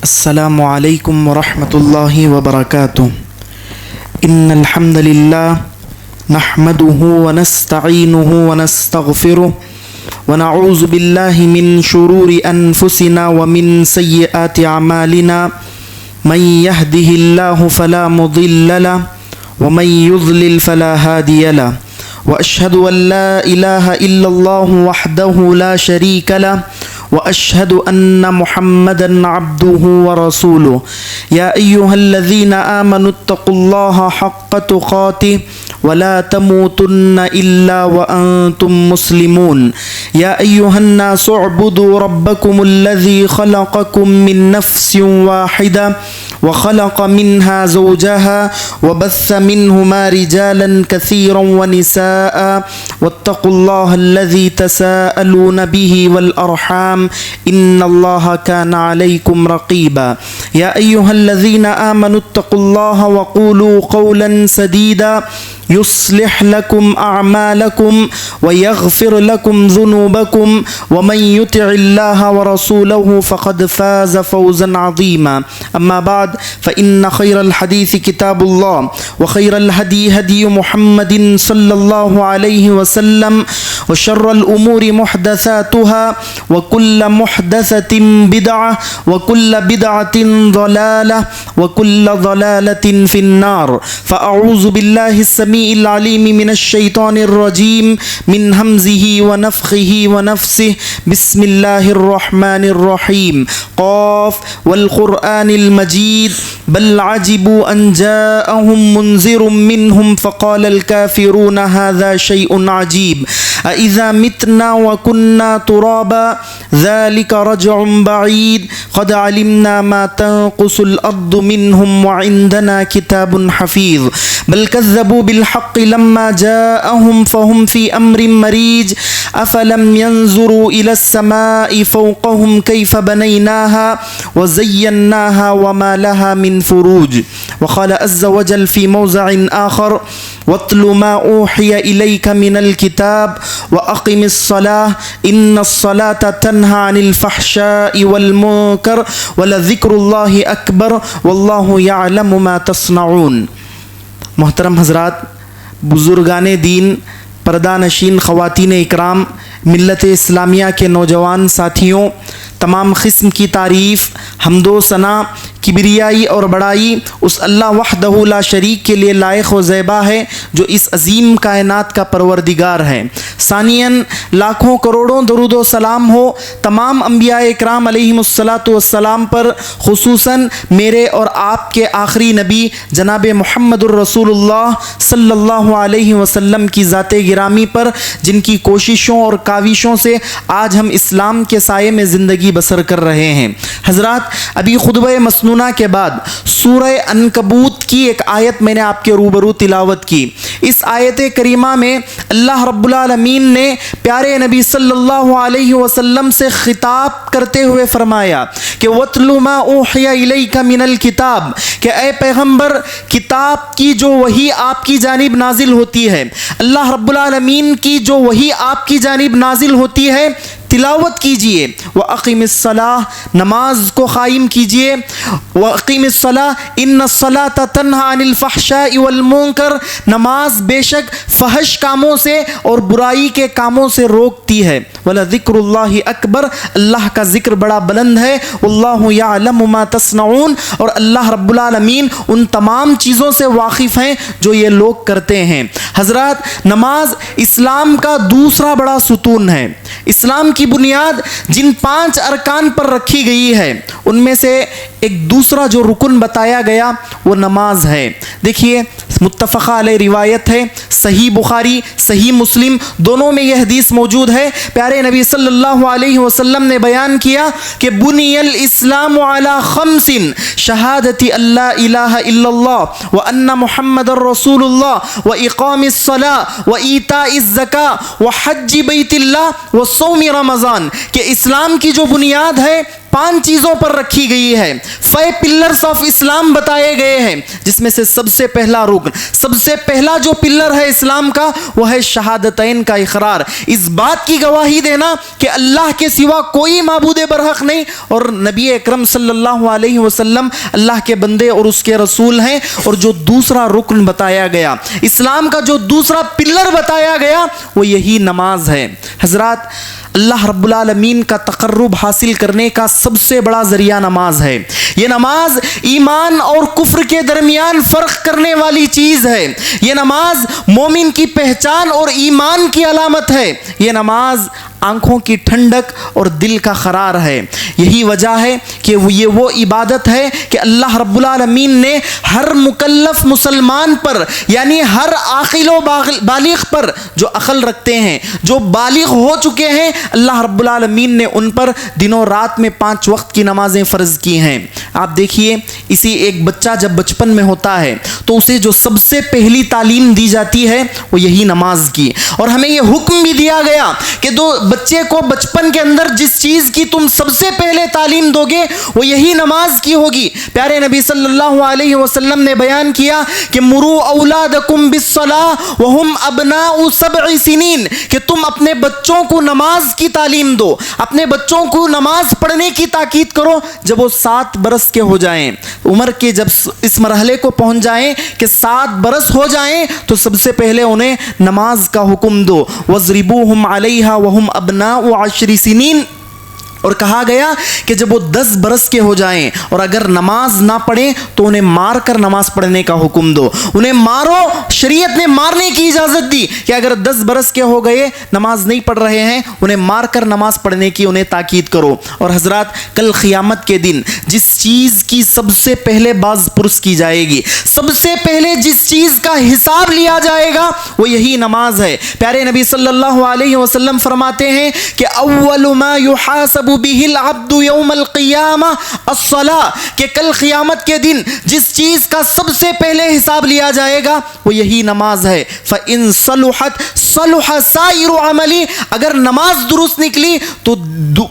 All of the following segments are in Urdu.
السلام علیکم ورحمۃ اللہ وبرکاتہ۔ ان الحمد للہ نحمده ونستعینه ونستغفره ونعوذ باللہ من شرور انفسنا ومن سیئات اعمالنا من يهده الله فلا مضل له ومن يضلل فلا هادي له واشهد ان لا اله الا الله وحده لا شريك له واشهد ان محمدا عبده ورسوله يا ايها الذين امنوا اتقوا الله حق تقاته ولا تموتن الا وانتم مسلمون يا ايها الناس اعبدوا ربكم الذي خلقكم من نفس واحده وخلق منها زوجها وبث منهما رجالا كثيرا ونساء واتقوا الله الذي تساءلون به والأرحام إن الله كان عليكم رقيبا يا أيها الذين آمنوا اتقوا الله وقولوا قولا سديدا يصلح لكم أعمالكم ويغفر لكم ذنوبكم ومن يطع الله ورسوله فقد فاز فوزا عظيما أما بعد فإن خير الحديث كتاب الله وخير الهدي هدي محمد صلى الله عليه وسلم وشر الأمور محدثاتها وكل محدثة بدعة وكل بدعة ضلالة وكل ضلالة في النار فأعوذ بالله السميع العليم من الشيطان الرجيم من همزه ونفخه ونفسه بسم الله الرحمن الرحيم قاف والقرآن المجيد بل عجبوا أن جاءهم منذر منهم فقال الكافرون هذا شيء عجيب أإذا متنا وكنا ترابا ذلك رجع بعيد قد علمنا ما تنقص الأرض منهم وعندنا كتاب حفيظ بل كذبوا بالحق لما جاءهم فهم في أمر مريج أفلم ينظروا إلى السماء فوقهم كيف بنيناها وزيناها وما لها من فروج وقال عز وجل في موضع آخر واتل ما أوحي إليك من الكتاب وأقم الصلاة إن الصلاة تنهى عن الفحشاء والمنكر ولذكر الله أكبر والله يعلم ما تصنعون۔ محترم حضرات، بزرگان دین، پردہ نشین خواتین اکرام، ملت اسلامیہ کے نوجوان ساتھیوں، تمام قسم کی تعریف، حمد و ثنا، کبریائی اور بڑائی اس اللہ وحدہ لا شریک کے لیے لائق و زیبا ہے جو اس عظیم کائنات کا پروردگار ہے۔ ثانیاً لاکھوں کروڑوں درود و سلام ہو تمام انبیاء اکرام علیہم الصلاۃ والسلام پر، خصوصاً میرے اور آپ کے آخری نبی جناب محمد الرسول اللہ صلی اللہ علیہ وسلم کی ذات گرامی پر، جن کی کوششوں اور کاوشوں سے آج ہم اسلام کے سائے میں زندگی بسر کر رہے ہیں۔ حضرات، ابھی خطبہ مسنونہ کے بعد سورہ عنکبوت کی ایک آیت میں نے آپ کے روبرو تلاوت کی۔ اس آیت کریمہ میں اللہ رب العالمین نے پیارے نبی صلی اللہ علیہ وسلم سے خطاب کرتے ہوئے فرمایا کہ وَاتْلُ مَا أُوحِيَ إِلَيْكَ مِنَ الْكِتَابِ، کہ اے پیغمبر، کتاب کی جو وحی آپ کی جانب نازل ہوتی ہے، اللہ رب العالمین کی جو وحی آپ کی جانب نازل ہوتی ہے، تلاوت کیجئے۔ وَأَقِمِ الصَّلَاةَ، نماز کو قائم کیجئے۔ وَأَقِمِ الصَّلَاةَ إِنَّ الصَّلَاةَ تَنْهَىٰ عَنِ الْفَحْشَاءِ وَالْمُنكَرِ، نماز بے شک فحش کاموں سے اور برائی کے کاموں سے روکتی ہے۔ وَلَذِكْرُ اللَّهِ أَكْبَرُ، اللہ کا ذکر بڑا بلند ہے۔ وَاللَّهُ يَعْلَمُ مَا تَصْنَعُونَ، اور اللہ رب العالمین ان تمام چیزوں سے واقف ہیں جو یہ لوگ کرتے ہیں۔ حضرات، نماز اسلام کا دوسرا بڑا ستون ہے۔ اسلام کی بنیاد جن 5 ارکان پر رکھی گئی ہے، ان میں سے ایک دوسرا جو رکن بتایا گیا وہ نماز ہے۔ دیکھیے، متفقہ علیہ روایت ہے، صحیح بخاری، صحیح مسلم دونوں میں یہ حدیث موجود ہے۔ پیارے نبی صلی اللہ علیہ وسلم نے بیان کیا کہ بنی الاسلام علی 5، شہادت اللہ الہ الا اللہ وان محمد الرسول اللہ واقام الصلاۃ وایتاء الزکاۃ وحج بیت اللہ وصوم رمضان، کہ اسلام کی جو بنیاد ہے 5 چیزوں پر رکھی گئی ہے. 5 پلرز آف اسلام بتائے گئے ہیں, جس میں سے سب سے پہلا رکن, سب سے پہلا جو پلر ہے اسلام کا وہ ہے شہادتین کا اقرار, اس بات کی گواہی دینا کہ اللہ کے سوا کوئی معبود برحق نہیں اور نبی اکرم صلی اللہ علیہ وسلم اللہ کے بندے اور اس کے رسول ہیں. اور جو دوسرا رکن بتایا گیا, اسلام کا جو دوسرا پلر بتایا گیا وہ یہی نماز ہے. حضرات, اللہ رب العالمین کا تقرب حاصل کرنے کا سب سے بڑا ذریعہ نماز ہے. یہ نماز ایمان اور کفر کے درمیان فرق کرنے والی چیز ہے. یہ نماز مومن کی پہچان اور ایمان کی علامت ہے. یہ نماز آنکھوں کی ٹھنڈک اور دل کا قرار ہے. یہی وجہ ہے کہ یہ وہ عبادت ہے کہ اللہ رب العالمین نے ہر مکلف مسلمان پر, یعنی ہر عاقل و بالغ پر, جو عقل رکھتے ہیں, جو بالغ ہو چکے ہیں, اللہ رب العالمین نے ان پر دنوں رات میں 5 وقت کی نمازیں فرض کی ہیں. آپ دیکھیے, اسی ایک بچہ جب بچپن میں ہوتا ہے تو اسے جو سب سے پہلی تعلیم دی جاتی ہے وہ یہی نماز کی. اور ہمیں یہ حکم بھی دیا گیا کہ بچے کو بچپن کے اندر جس چیز کی تم سب سے پہلے تعلیم دو گے وہ یہی نماز کی ہوگی. پیارے نبی صلی اللہ علیہ وسلم نے بیان کیا کہ مروا اولادکم بالصلاۃ وہم ابناء 7 سنین, کہ تم اپنے بچوں کو نماز کی تعلیم دو, اپنے بچوں کو نماز پڑھنے کی تاکید کرو جب وہ 7 برس کے ہو جائیں. عمر کے جب اس مرحلے کو پہنچ جائیں کہ 7 برس ہو جائیں تو سب سے پہلے انہیں نماز کا حکم دو. وَاضْرِبُوهُمْ عَلَيْهَا وَهُمْ أَبْنَاءُ 10 سنین. اور کہا گیا کہ جب وہ 10 برس کے ہو جائیں اور اگر نماز نہ پڑھیں تو انہیں مار کر نماز پڑھنے کا حکم دو. انہیں مارو, شریعت نے مارنے کی اجازت دی کہ اگر 10 برس کے ہو گئے نماز نہیں پڑھ رہے ہیں انہیں مار کر نماز پڑھنے کی انہیں تاکید کرو. اور حضرات, کل قیامت کے دن جس چیز کی سب سے پہلے باز پرس کی جائے گی, سب سے پہلے جس چیز کا حساب لیا جائے گا وہ یہی نماز ہے. پیارے نبی صلی اللہ علیہ وسلم فرماتے ہیں کہ اول ما يحاسب به العبد يوم القیامہ الصلاۃ, کہ کل قیامت کے دن جس چیز کا سب سے پہلے حساب لیا جائے گا وہ یہی نماز ہے. فَإِن صَلُحَتْ صَلُحَ سَائِرُ عَمَلِي, اگر نماز درست نکلی تو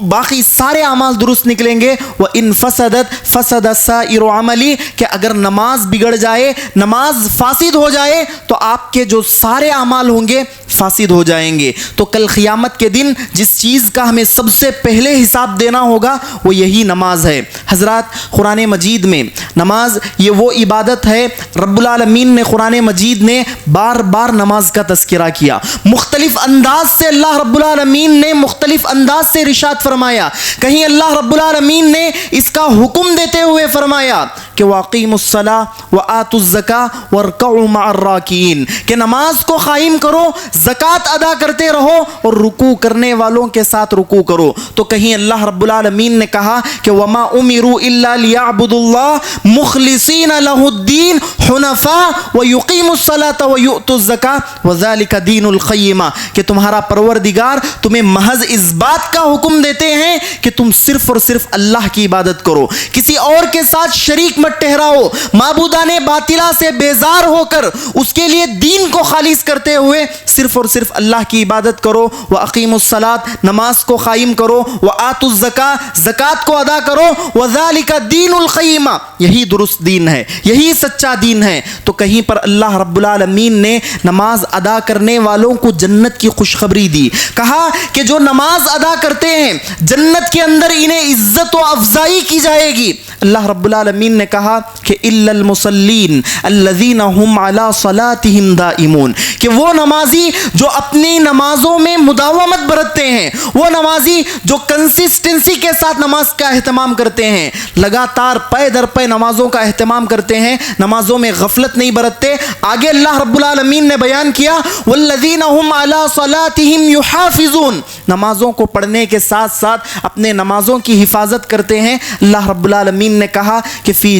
باقی سارے اعمال درست نکلیں گے. وَإِن فَسَدَتْ فَسَدَ سَائِرُ عَمَلِي, کہ اگر نماز بگڑ جائے, نماز فاسد ہو جائے تو آپ کے جو سارے اعمال ہوں گے فاسد ہو جائیں گے. تو کل قیامت کے دن جس چیز کا ہمیں سب سے پہلے حساب دینا ہوگا وہ یہی نماز ہے. حضرات, قرآن مجید میں نماز یہ وہ عبادت ہے, رب العالمین نے قرآن مجید نے بار بار نماز کا تذکرہ کیا. مختلف انداز سے اللہ رب العالمین نے مختلف انداز سے ارشاد فرمایا. کہیں اللہ رب العالمین نے اس کا حکم دیتے ہوئے فرمایا کہ وَأَقِيمُوا الصَّلَاةَ وَآتُوا الزَّكَاةَ وَارْكَعُوا مَعَ الرَّاكِعِينَ, کہ نماز کو قائم کرو, زکوٰۃ ادا کرتے رہو اور رکوع کرنے والوں کے ساتھ رکوع کرو. تو کہیں اللہ رب العالمین نے کہا کہ وَمَا أُمِرُوا إِلَّا لِيَعْبُدُوا اللَّهَ مُخْلِصِينَ لَهُ الدِّينَ حُنَفَاءَ وَيُقِيمُوا الصَّلَاةَ وَيُؤْتُوا الزَّكَاةَ وَذَلِكَ دِينُ الْقَيِّمَةِ, کہ تمہارا پروردگار تمہیں محض اس بات کا حکم دیتے ہیں کہ تم صرف اور صرف اللہ کی عبادت کرو, کسی اور کے ساتھ شریک مت ٹھہراؤ, معبودان باطلہ سے بیزار ہو کر اس کے لیے دین کو خالص کرتے ہوئے صرف اور صرف اللہ کی عبادت کرو. وَأَقِيمُوا الصَّلَاةَ, نماز کو قائم کرو. وَآتُوا الزَّكَاةَ, زکوٰۃ کو ادا کرو. وَذَلِكَ دِينُ الْقَيِّمَةِ, یہی درست دین ہے, یہی سچا دین ہے. تو کہیں پر اللہ رب العالمین نے نماز ادا کرنے والوں کو جنت کی خوشخبری دی. کہا کہ جو نماز ادا کرتے ہیں جنت کے اندر انہیں عزت و افضائی کی جائے گی. اللہ رب العالمین نے کہا کہ إِلَّا الْمُصَلِّينَ الَّذِينَ هُمْ عَلَى صَلَاتِهِمْ دَائِمُونَ, کہ وہ نمازی جو اپنی نمازوں میں مداومت برتتے ہیں, وہ نمازی جو کنسسٹنسی کے ساتھ نماز کا اہتمام کرتے ہیں, لگاتار پے در پے نمازوں کا اہتمام کرتے ہیں, نمازوں میں غفلت نہیں برتتے. آگے اللہ رب العالمین نے بیان کیا وَالَّذِينَ هُمْ عَلَى صَلَاتِهِمْ يُحَافِظُونَ, نمازوں کو پڑھنے کے ساتھ ساتھ اپنے نمازوں کی حفاظت کرتے ہیں. اللہ رب العالمین نے کہا کہ فی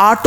8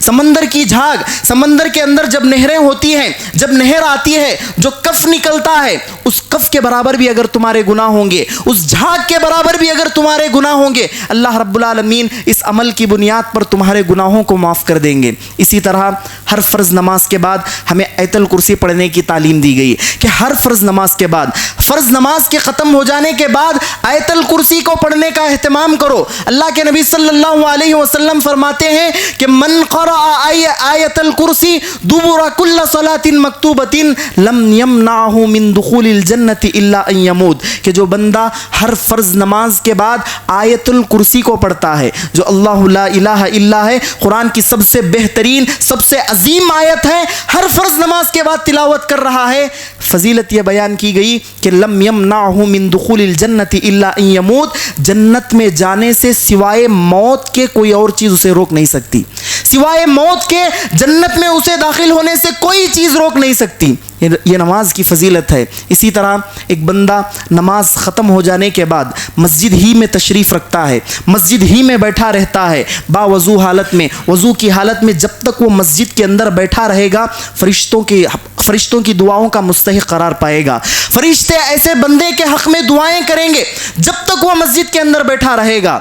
سمندر کی جھاگ, سمندر کے اندر جب نہریں ہوتی ہیں, جب نہر آتی ہے, جو کف نکلتا ہے, اس کف کے برابر بھی اگر تمہارے گناہ ہوں گے, اس جھاگ کے برابر بھی اگر تمہارے گناہ ہوں گے, اللہ رب العالمین اس عمل کی بنیاد پر تمہارے گناہوں کو معاف کر دیں گے. اسی طرح ہر فرض نماز کے بعد ہمیں آیت الکرسی پڑھنے کی تعلیم دی گئی کہ ہر فرض نماز کے بعد, فرض نماز کے ختم ہو جانے کے بعد آیت الکرسی کو پڑھنے کا اہتمام کرو. اللہ کے نبی صلی اللہ علیہ وسلم فرماتے ہیں کہ من قرأ آیت الکرسی دبر کل صلاۃ مکتوبۃ لم یمنعہ من دخول الجنۃ الا ان یموت, کہ جو بندہ ہر فرض نماز کے بعد آیت الکرسی کو پڑھتا ہے, جو اللہ لا الہ الا ہے, قرآن کی سب سے بہترین, سب سے عظیم آیت ہے, ہر فرض نماز کے بعد تلاوت کر رہا ہے, فضیلت یہ بیان کی گئی کہ لم یمنعہ من دخول الجنۃ الا ان یموت, جنت میں جانے سے سوائے موت کے کوئی اور چیز اسے روک نہیں سکتی, سوائے موت کے جنت میں اسے داخل ہونے سے کوئی چیز روک نہیں سکتی. یہ نماز کی فضیلت ہے. اسی طرح ایک بندہ نماز ختم ہو جانے کے بعد مسجد ہی میں تشریف رکھتا ہے, مسجد ہی میں بیٹھا رہتا ہے, باوضو حالت میں, وضو کی حالت میں جب تک وہ مسجد کے اندر بیٹھا رہے گا فرشتوں کی دعاؤں کا مستحق قرار پائے گا. فرشتے ایسے بندے کے حق میں دعائیں کریں گے جب تک وہ مسجد کے اندر بیٹھا رہے گا.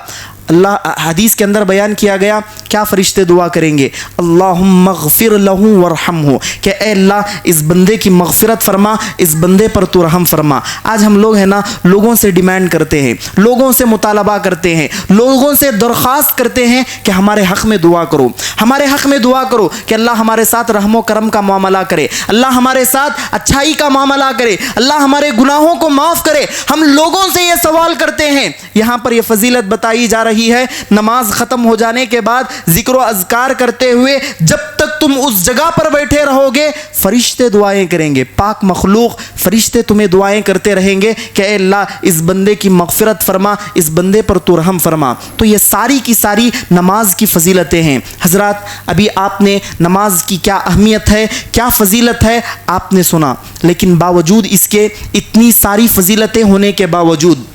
اللہ حدیث کے اندر بیان کیا گیا کیا فرشتے دعا کریں گے, اللہم اغفر لہ ورحمہ, کہ اے اللہ اس بندے کی مغفرت فرما, اس بندے پر تو رحم فرما. آج ہم لوگ ہیں نا, لوگوں سے ڈیمانڈ کرتے ہیں, لوگوں سے مطالبہ کرتے ہیں, لوگوں سے درخواست کرتے ہیں کہ ہمارے حق میں دعا کرو, ہمارے حق میں دعا کرو, کہ اللہ ہمارے ساتھ رحم و کرم کا معاملہ کرے, اللہ ہمارے ساتھ اچھائی کا معاملہ کرے, اللہ ہمارے گناہوں کو معاف کرے. ہم لوگوں سے یہ سوال کرتے ہیں. یہاں پر یہ فضیلت بتائی جا رہی ہے, نماز ختم ہو جانے کے بعد ذکر و اذکار کرتے ہوئے جب تک تم اس جگہ پر بیٹھے رہو گے فرشتے دعائیں کریں گے, پاک مخلوق فرشتے تمہیں دعائیں کرتے رہیں گے کہ اے اللہ اس بندے کی مغفرت فرما, اس بندے پر تو رحم فرما. تو یہ ساری کی ساری نماز کی فضیلتیں ہیں. حضرات ابھی آپ نے نماز کی کیا اہمیت ہے, کیا فضیلت ہے آپ نے سنا, لیکن باوجود اس کے اتنی ساری فضیلتیں ہونے کے باوجود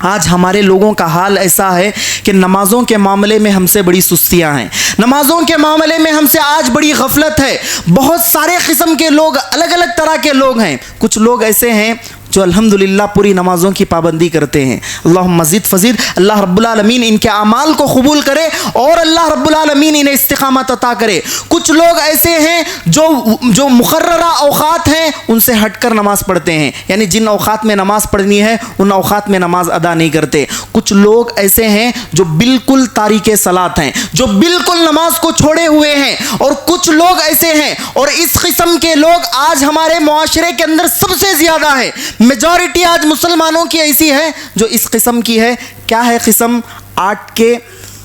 آج ہمارے لوگوں کا حال ایسا ہے کہ نمازوں کے معاملے میں ہم سے بڑی سستیاں ہیں, نمازوں کے معاملے میں ہم سے آج بڑی غفلت ہے. بہت سارے قسم کے لوگ, الگ الگ طرح کے لوگ ہیں. کچھ لوگ ایسے ہیں جو الحمدللہ پوری نمازوں کی پابندی کرتے ہیں, اللہم مزید فزید, اللہ رب العالمین ان کے اعمال کو قبول کرے اور اللہ رب العالمین انہیں استقامت عطا کرے. کچھ لوگ ایسے ہیں جو مقررہ اوقات ہیں ان سے ہٹ کر نماز پڑھتے ہیں, یعنی جن اوقات میں نماز پڑھنی ہے ان اوقات میں نماز ادا نہیں کرتے. کچھ لوگ ایسے ہیں جو بالکل تارک صلاۃ ہیں, جو بالکل نماز کو چھوڑے ہوئے ہیں, اور کچھ لوگ ایسے ہیں, اور اس قسم کے لوگ آج ہمارے معاشرے کے اندر سب سے زیادہ ہیں. میجورٹی آج مسلمانوں کی ایسی ہے جو اس قسم کی ہے. کیا ہے قسم؟ 8 کے,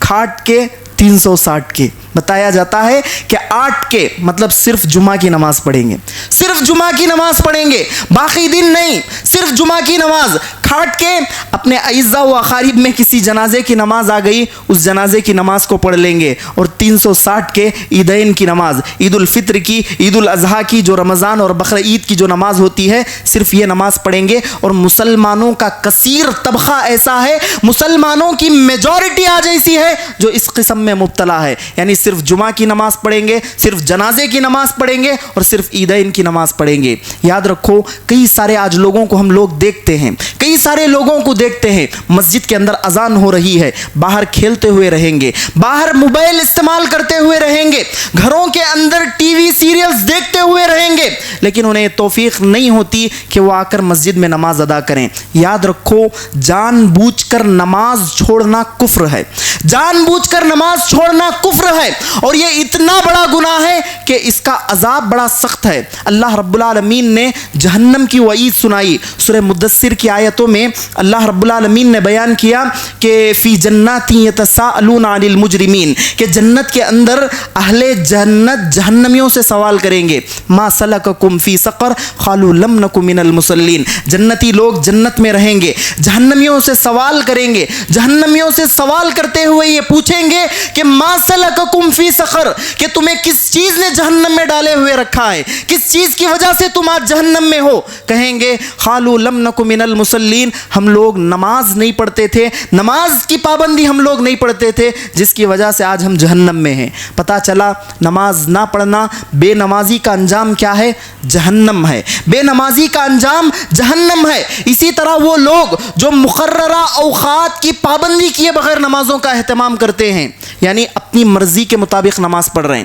کھاٹ کے, 360 کے. بتایا جاتا ہے کہ 8 کے مطلب صرف جمعہ کی نماز پڑھیں گے, صرف جمعہ کی نماز پڑھیں گے, باقی دن نہیں, صرف جمعہ کی نماز. کھاٹ کے اپنے اعزاء و اقارب میں کسی جنازے کی نماز آ گئی, اس جنازے کی نماز کو پڑھ لیں گے. اور 360 کے عیدین کی نماز, عید الفطر کی, عید الاضحیٰ کی, جو رمضان اور بقر عید کی جو نماز ہوتی ہے, صرف یہ نماز پڑھیں گے. اور مسلمانوں کا کثیر طبقہ ایسا ہے, مسلمانوں کی میجورٹی آج ایسی ہے جو اس قسم میں مبتلا ہے, یعنی صرف جمعہ کی نماز پڑھیں گے, صرف جنازے کی نماز پڑھیں گے, اور صرف عیدین کی نماز پڑھیں گے. یاد رکھو کئی سارے آج لوگوں کو ہم لوگ دیکھتے ہیں, کئی سارے لوگوں کو دیکھتے ہیں, مسجد کے اندر اذان ہو رہی ہے, باہر کھیلتے ہوئے رہیں گے, باہر موبائل استعمال کرتے ہوئے رہیں گے, گھروں کے اندر ٹی وی سیریلز دیکھتے ہوئے رہیں گے, لیکن انہیں توفیق نہیں ہوتی کہ وہ آ کر مسجد میں نماز ادا کریں. یاد رکھو جان بوجھ کر نماز چھوڑنا کفر ہے, جان بوجھ کر نماز چھوڑنا کفر ہے, اور یہ اتنا بڑا گناہ ہے کہ اس کا عذاب بڑا سخت ہے. اللہ رب العالمین نے جہنم کی وعید سنائی. سورہ مدثر کی آیتوں میں اللہ رب العالمین نے بیان کیا کہ فی جنات یتساءلون عن المجرمین, کہ جنت کے اندر اہل جنت جہنمیوں سے سوال کریں گے, ما سلککم فی سقر قالوا لم نک من المصلین. جنتی لوگ جنت میں رہیں گے, جہنمیوں سے سوال کریں گے, جہنمیوں سے سوال کرتے ہوئے یہ پوچھیں گے کہ ما سلککم سلککم فی سقر, کہ تمہیں کس چیز نے جہنم میں ڈالے ہوئے رکھا ہے, کس چیز کی وجہ سے تم آج جہنم میں ہو. کہیں گے قالوا لم نک من المصلین, ہم لوگ نماز نہیں پڑھتے تھے, نماز کی پابندی ہم لوگ نہیں پڑھتے تھے, جس کی وجہ سے آج ہم جہنم میں ہیں. پتہ چلا نماز نہ پڑھنا, بے نمازی کا انجام کیا ہے؟ جہنم ہے. بے نمازی کا انجام جہنم ہے. اسی طرح وہ لوگ جو مقررہ اوقات کی پابندی کیے بغیر نمازوں کا اہتمام کرتے ہیں, یعنی اپنی مرضی کے مطابق نماز پڑھ رہے ہیں.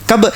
کب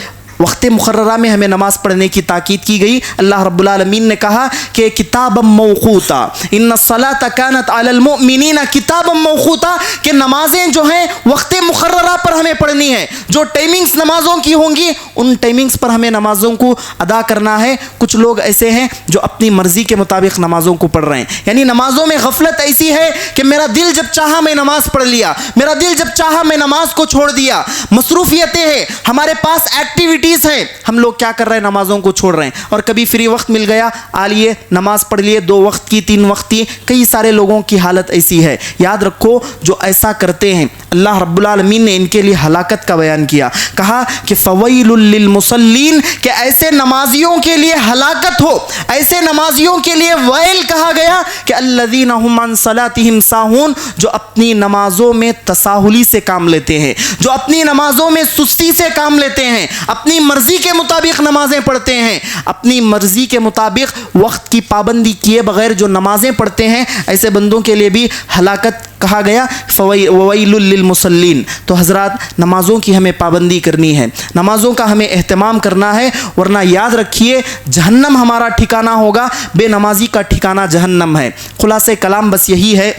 وقت مقررہ میں ہمیں نماز پڑھنے کی تاکید کی گئی؟ اللہ رب العالمین نے کہا کہ کتابا موقوتا, ان الصلاۃ کانت علی المؤمنین کتابا موقوتا, کہ نمازیں جو ہیں وقت مقررہ پر ہمیں پڑھنی ہے. جو ٹائمنگز نمازوں کی ہوں گی ان ٹائمنگز پر ہمیں نمازوں کو ادا کرنا ہے. کچھ لوگ ایسے ہیں جو اپنی مرضی کے مطابق نمازوں کو پڑھ رہے ہیں, یعنی نمازوں میں غفلت ایسی ہے کہ میرا دل جب چاہا میں نماز پڑھ لیا, میرا دل جب چاہا میں نماز کو چھوڑ دیا. مصروفیتیں ہیں, ہمارے پاس ایکٹیویٹی ہیں, ہم لوگ کیا کر رہے ہیں؟ نمازوں کو چھوڑ رہے ہیں. اور کبھی فری وقت مل گیا, آئیے نماز پڑھ لیے, 2 وقت کی 3 وقت کی. کئی سارے لوگوں کی حالت ایسی ہے. یاد رکھو جو ایسا کرتے ہیں اللہ رب العالمین نے ان کے لیے ہلاکت کا بیان کیا. کہا کہ فویل للمصلین, کہ ایسے نمازیوں کے لیے ہلاکت ہو, ایسے نمازیوں کے لیے ویل کہا گیا کہ الذین هم عن صلاتهم ساہون, جو اپنی نمازوں میں تساہلی سے کام لیتے ہیں, جو اپنی نمازوں میں سستی سے کام لیتے ہیں, اپنی مرضی کے مطابق نمازیں پڑھتے ہیں, اپنی مرضی کے مطابق وقت کی پابندی کیے بغیر جو نمازیں پڑھتے ہیں, ایسے بندوں کے لیے بھی ہلاکت کہا گیا. وویل للمصلین. تو حضرات نمازوں کی ہمیں پابندی کرنی ہے, نمازوں کا ہمیں اہتمام کرنا ہے, ورنہ یاد رکھیے جہنم ہمارا ٹھکانہ ہوگا, بے نمازی کا ٹھکانہ جہنم ہے. خلاصہ کلام بس یہی ہے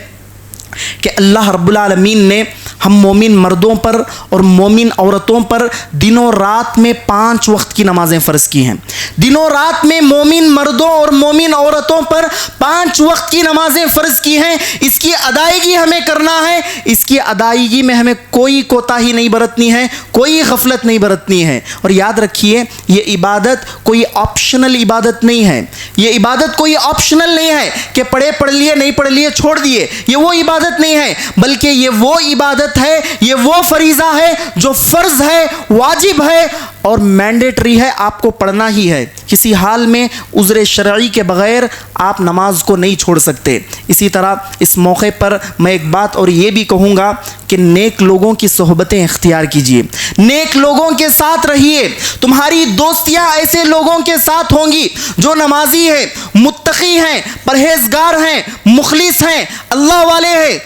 کہ اللہ رب العالمین نے ہم مومن مردوں پر اور مومن عورتوں پر دنوں رات میں 5 وقت کی نمازیں فرض کی ہیں. دنوں رات میں مومن مردوں اور مومن عورتوں پر 5 وقت کی نمازیں فرض کی ہیں. اس کی ادائیگی ہمیں کرنا ہے, اس کی ادائیگی میں ہمیں کوئی کوتاہی نہیں برتنی ہے, کوئی غفلت نہیں برتنی ہے. اور یاد رکھیے یہ عبادت کوئی آپشنل عبادت نہیں ہے, یہ عبادت کوئی آپشنل نہیں ہے کہ پڑھ لیے نہیں پڑھ لیے چھوڑ دیے. یہ وہ عبادت نہیں ہے, بلکہ یہ وہ عبادت ہے, یہ وہ فریضہ ہے جو فرض ہے, واجب ہے اور مینڈیٹری ہے, آپ کو پڑھنا ہی ہے. کسی حال میں عذر شرعی کے بغیر آپ نماز کو نہیں چھوڑ سکتے. اسی طرح اس موقع پر میں ایک بات اور یہ بھی کہوں گا کہ نیک لوگوں کی صحبتیں اختیار کیجیے, نیک لوگوں کے ساتھ رہیے. تمہاری دوستیاں ایسے لوگوں کے ساتھ ہوں گی جو نمازی ہیں, متقی ہیں, پرہیزگار ہیں, مخلص ہیں, اللہ والے ہیں.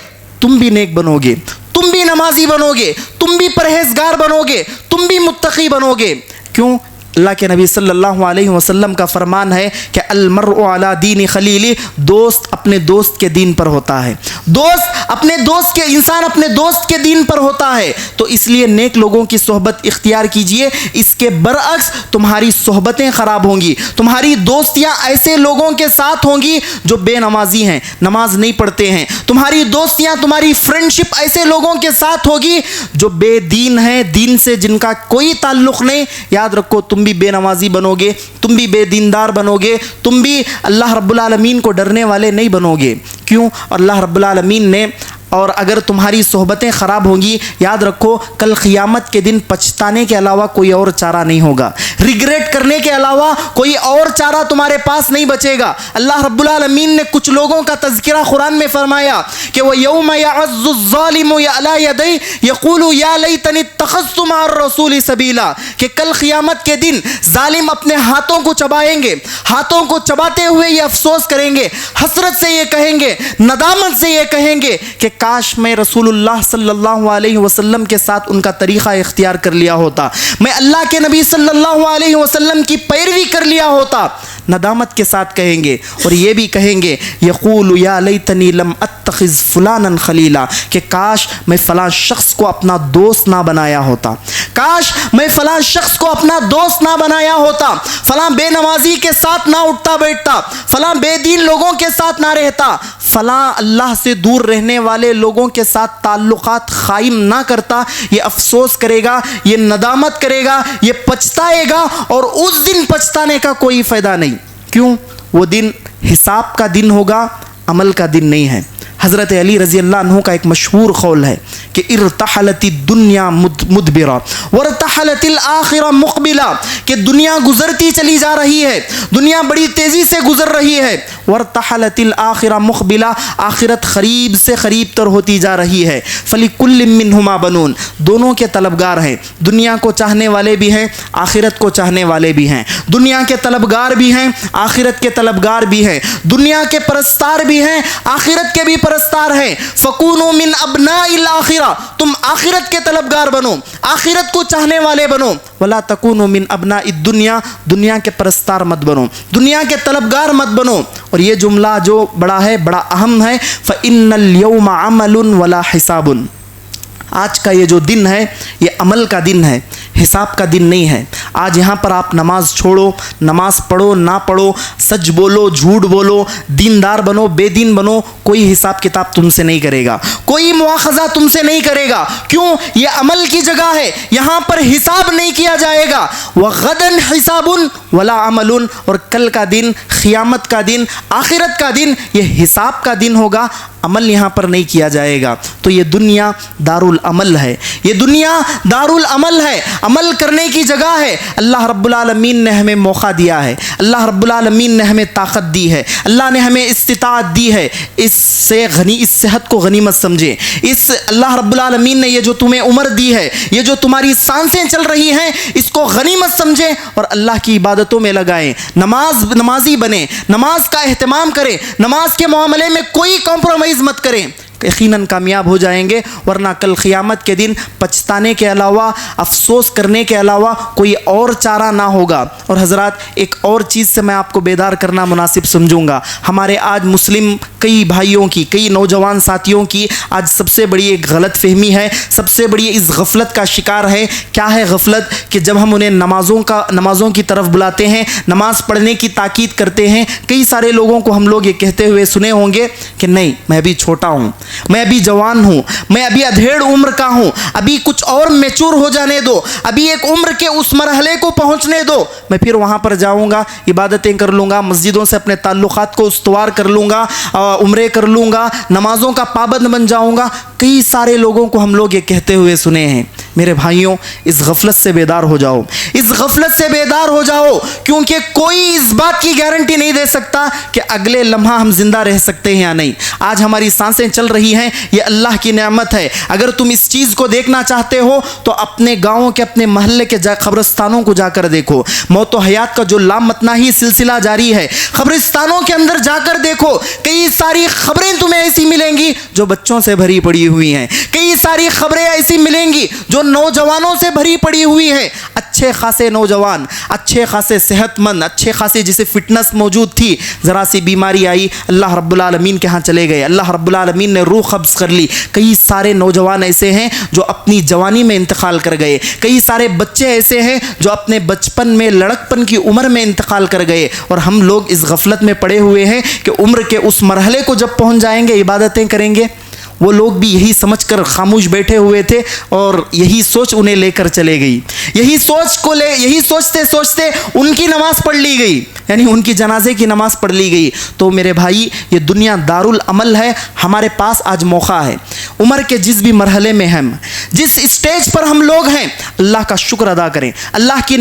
تم بھی نیک بنو گے, تم بھی نمازی بنو گے, تم بھی پرہیزگار بنو گے, تم بھی متقی بنو گے. کیوں؟ اللہ کے نبی صلی اللہ علیہ وسلم کا فرمان ہے کہ المرء علی دین خلیلی, دوست اپنے دوست کے دین پر ہوتا ہے, دوست اپنے دوست کے, انسان اپنے دوست کے دین پر ہوتا ہے. تو اس لیے نیک لوگوں کی صحبت اختیار کیجئے. اس کے برعکس تمہاری صحبتیں خراب ہوں گی, تمہاری دوستیاں ایسے لوگوں کے ساتھ ہوں گی جو بے نمازی ہیں, نماز نہیں پڑھتے ہیں. تمہاری دوستیاں, تمہاری فرینڈشپ ایسے لوگوں کے ساتھ ہوگی جو بے دین ہیں, دین سے جن کا کوئی تعلق نہیں. یاد رکھو تم بھی بے نمازی بنو گے, تم بھی بے دیندار بنو گے, تم بھی اللہ رب العالمین کو ڈرنے والے نہیں بنو گے. کیوں؟ اور اللہ رب العالمین نے, اور اگر تمہاری صحبتیں خراب ہوں گی, یاد رکھو کل قیامت کے دن پچھتانے کے علاوہ کوئی اور چارہ نہیں ہوگا, ریگریٹ کرنے کے علاوہ کوئی اور چارہ تمہارے پاس نہیں بچے گا. اللہ رب العالمین نے کچھ لوگوں کا تذکرہ قرآن میں فرمایا کہ وَيَوْمَ يَعَزُّ الظَّالِمُ عَلَى يَدَيْهِ يَقُولُ يَا لَيْتَنِي اتَّخَذْتُ مَعَ الرَّسُولِ سَبِيلًا, کہ کل قیامت کے دن ظالم اپنے ہاتھوں کو چبائیں گے, ہاتھوں کو چباتے ہوئے یہ افسوس کریں گے, حسرت سے یہ کہیں گے, ندامت سے یہ کہیں گے کہ کاش میں رسول اللہ صلی اللہ علیہ وسلم کے ساتھ ان کا طریقہ اختیار کر لیا ہوتا, میں اللہ کے نبی صلی اللہ علیہ وسلم کی پیروی کر لیا ہوتا. ندامت کے ساتھ کہیں گے, اور یہ بھی کہیں گے یقول یا لیتنی لم اتخذ فلانا خلیلا, کہ کاش میں فلاں شخص کو اپنا دوست نہ بنایا ہوتا, کاش میں فلاں شخص کو اپنا دوست نہ بنایا ہوتا, فلاں بے نمازی کے ساتھ نہ اٹھتا بیٹھتا, فلاں بے دین لوگوں کے ساتھ نہ رہتا, فلاں اللہ سے دور رہنے والے لوگوں کے ساتھ تعلقات قائم نہ کرتا. یہ افسوس کرے گا, یہ ندامت کرے گا, یہ پچھتائے گا, اور اس دن پچھتانے کا کوئی فائدہ نہیں. کیوں؟ وہ دن حساب کا دن ہوگا, عمل کا دن نہیں ہے. حضرت علی رضی اللہ عنہ کا ایک مشہور قول ہے کہ ارتحلت الدنیا مدبرا وارتحلت الآخرہ مقبلا، کہ دنیا گزرتی چلی جا رہی ہے، دنیا بڑی تیزی سے گزر رہی ہے، وارتحلت الآخرہ مقبلا، آخرت قریب سے قریب تر ہوتی جا رہی ہے، فلکل منہما بنون، دونوں کے طلبگار ہیں، دنیا کو چاہنے والے بھی ہیں، آخرت کو چاہنے والے بھی ہیں، دنیا کے طلبگار بھی ہیں، آخرت کے طلبگار بھی ہیں، دنیا کے پرستار بھی ہیں، آخرت کے بھی پرستار ہیں، فکونوا من ابناء الآخرہ، تم آخرت کے طلبگار بنو، آخرت کو چاہنے والے بنو، ولا تکونوا من ابناء الدنیا، دنیا کے پرستار مت بنو، دنیا کے طلبگار مت بنو۔ اور یہ جملہ جو بڑا ہے، بڑا اہم ہے، فإن اليوم عمل ولا حساب، آج کا یہ جو دن ہے یہ عمل کا دن ہے، حساب کا دن نہیں ہے۔ آج یہاں پر آپ نماز چھوڑو، نماز پڑھو نہ پڑھو، سچ بولو جھوٹ بولو، دیندار بنو بے دین بنو، کوئی حساب کتاب تم سے نہیں کرے گا، کوئی مواخذہ تم سے نہیں کرے گا۔ کیوں؟ یہ عمل کی جگہ ہے، یہاں پر حساب نہیں کیا جائے گا۔ وغدن حساب ولا عمل، اور کل کا دن، قیامت کا دن، آخرت کا دن یہ حساب کا دن ہوگا، عمل یہاں پر نہیں کیا جائے گا۔ تو یہ دنیا دارالعمل ہے، یہ دنیا دارالعمل ہے، عمل کرنے کی جگہ ہے۔ اللہ رب العالمین نے ہمیں موقع دیا ہے، اللہ رب العالمین نے ہمیں طاقت دی ہے، اللہ نے ہمیں استطاعت دی ہے، اس صحت کو غنیمت سمجھے۔ اس اللہ رب العالمین نے یہ جو تمہیں عمر دی ہے، یہ جو تمہاری سانسیں چل رہی ہیں، اس کو غنیمت سمجھے اور اللہ کی عبادتوں میں لگائیں، نمازی بنیں، نماز کا اہتمام کریں، نماز کے معاملے میں کوئی کمپرومائز مت کریں، یقیناً کامیاب ہو جائیں گے، ورنہ کل قیامت کے دن پچھتانے کے علاوہ، افسوس کرنے کے علاوہ کوئی اور چارہ نہ ہوگا۔ اور حضرات، ایک اور چیز سے میں آپ کو بیدار کرنا مناسب سمجھوں گا۔ ہمارے آج مسلم کئی بھائیوں کی، کئی نوجوان ساتھیوں کی آج سب سے بڑی ایک غلط فہمی ہے، سب سے بڑی اس غفلت کا شکار ہے۔ کیا ہے غفلت؟ کہ جب ہم انہیں نمازوں کی طرف بلاتے ہیں، نماز پڑھنے کی تاکید کرتے ہیں، کئی سارے لوگوں کو ہم لوگ یہ کہتے ہوئے سنے ہوں گے کہ نہیں، میں ابھی چھوٹا ہوں، میں ابھی جوان ہوں، میں ابھی ادھیڑ عمر کا ہوں، ابھی کچھ اور میچور ہو جانے دو، ابھی ایک عمر کے اس مرحلے کو پہنچنے دو، میں پھر وہاں پر جاؤں گا، عبادتیں کر لوں گا، مسجدوں سے اپنے تعلقات کو استوار کر لوں گا، عمرے کر لوں گا، نمازوں کا پابند بن جاؤں گا۔ کئی سارے لوگوں کو ہم لوگ یہ کہتے ہوئے سنے ہیں۔ میرے بھائیوں، اس غفلت سے بیدار ہو جاؤ، اس غفلت سے بیدار ہو جاؤ، کیونکہ کوئی اس بات کی گارنٹی نہیں دے سکتا کہ اگلے لمحہ ہم زندہ رہ سکتے ہیں یا نہیں۔ آج ہماری سانسیں چل رہی ہیں، یہ اللہ کی نعمت ہے۔ اگر تم اس چیز کو دیکھنا چاہتے ہو تو اپنے گاؤں کے، اپنے محلے کے قبرستانوں کو جا کر دیکھو۔ موت و حیات کا جو لامتناہی سلسلہ جاری ہے، قبرستانوں کے اندر جا کر دیکھو، کئی ساری خبریں تمہیں ایسی ملیں گی جو بچوں سے بھری پڑی ہوئی ہیں، کئی ساری خبریں ایسی ملیں گی جو نوجوانوں سے بھری پڑی ہوئی ہے۔ اچھے خاصے نوجوان، اچھے خاصے صحت مند، اچھے خاصے جسے فٹنس موجود تھی، ذرا سی بیماری آئی، اللہ رب العالمین کے ہاں چلے گئے، اللہ رب العالمین نے روح قبض کر لی۔ کئی سارے نوجوان ایسے ہیں جو اپنی جوانی میں انتقال کر گئے، کئی سارے بچے ایسے ہیں جو اپنے بچپن میں، لڑکپن کی عمر میں انتقال کر گئے، اور ہم لوگ اس غفلت میں پڑے ہوئے ہیں کہ عمر کے اس مرحلے کو جب پہنچ جائیں گے عبادتیں کریں گے۔ وہ لوگ بھی یہی سمجھ کر خاموش بیٹھے ہوئے تھے اور یہی سوچ انہیں لے کر چلے گئی، یہی سوچتے سوچتے ان کی نماز پڑھ لی گئی، یعنی ان کی جنازے کی نماز پڑھ لی گئی۔ تو میرے بھائی، یہ دنیا دارالعمل ہے، ہمارے پاس آج موقع ہے۔ عمر کے جس بھی مرحلے میں ہم، جس اسٹیج پر ہم لوگ ہیں، اللہ کا شکر ادا کریں، اللہ کی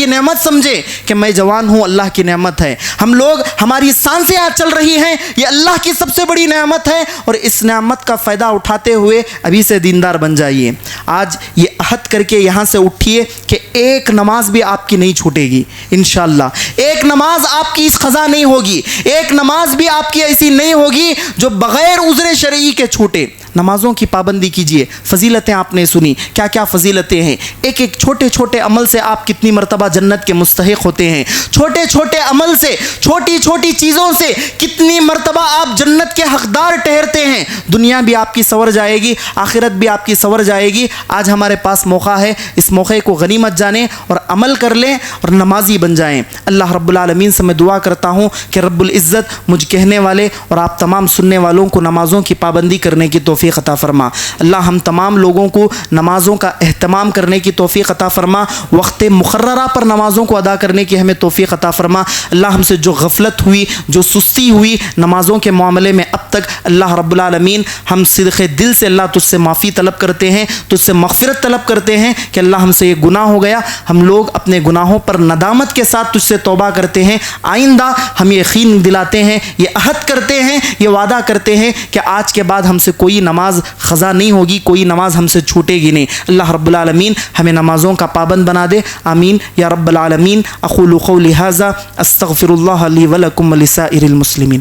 نعمت سمجھیں کہ میں جوان ہوں، اللہ کی نعمت ہے۔ ہم لوگ، ہماری سانسیں آج چل رہی ہیں، یہ اللہ کی سب سے بڑی نعمت ہے، اور اس نعمت کا فائدہ اٹھاتے ہوئے ابھی سے دیندار بن جائیے۔ آج یہ عہد کر کے یہاں سے اٹھیے کہ ایک نماز بھی آپ کی نہیں چھوٹے گی انشاءاللہ، ایک نماز آپ کی قضا نہیں ہوگی، ایک نماز بھی آپ کی ایسی نہیں ہوگی جو بغیر عذر شرعی کے چھوٹے۔ نمازوں کی پابندی کیجیے۔ فضیلتیں آپ نے سنی، کیا کیا فضیلتیں ہیں۔ ایک ایک چھوٹے چھوٹے عمل سے آپ کتنی مرتبہ جنت کے مستحق ہوتے ہیں، چھوٹے چھوٹے عمل سے، چھوٹی چھوٹی چیزوں سے کتنی مرتبہ آپ جنت کے حقدار ٹھہرتے ہیں۔ دنیا بھی آپ کی سنور جائے گی، آخرت بھی آپ کی سنور جائے گی۔ آج ہمارے پاس موقع ہے، اس موقع کو غنیمت جانیں اور عمل کر لیں اور نمازی بن جائیں۔ اللہ رب العالمین سے میں دعا کرتا ہوں کہ رب العزت مجھ کہنے والے اور آپ تمام سننے والوں کو نمازوں کی پابندی کرنے کی توفیق توفیق عطا فرما۔ اللہ ہم تمام لوگوں کو نمازوں کا اہتمام کرنے کی توفیق عطا فرما، وقت مقررہ پر نمازوں کو ادا کرنے کی ہمیں توفیق عطا فرما۔ اللہ ہم سے جو غفلت ہوئی، جو سستی ہوئی نمازوں کے معاملے میں اب تک، اللہ رب العالمین ہم صدق دل سے اللہ تجھ سے معافی طلب کرتے ہیں، تجھ سے مغفرت طلب کرتے ہیں کہ اللہ ہم سے یہ گناہ ہو گیا۔ ہم لوگ اپنے گناہوں پر ندامت کے ساتھ تجھ سے توبہ کرتے ہیں، آئندہ ہم یقین دلاتے ہیں، یہ عہد کرتے ہیں، یہ وعدہ کرتے ہیں کہ آج کے بعد ہم سے کوئی نماز قضا نہیں ہوگی، کوئی نماز ہم سے چھوٹے گی نہیں۔ اللہ رب العالمین ہمیں نمازوں کا پابند بنا دے، آمین یا رب العالمین۔ اقول قولی ھذا استغفر اللہ لی ولکم ولسائر المسلمین۔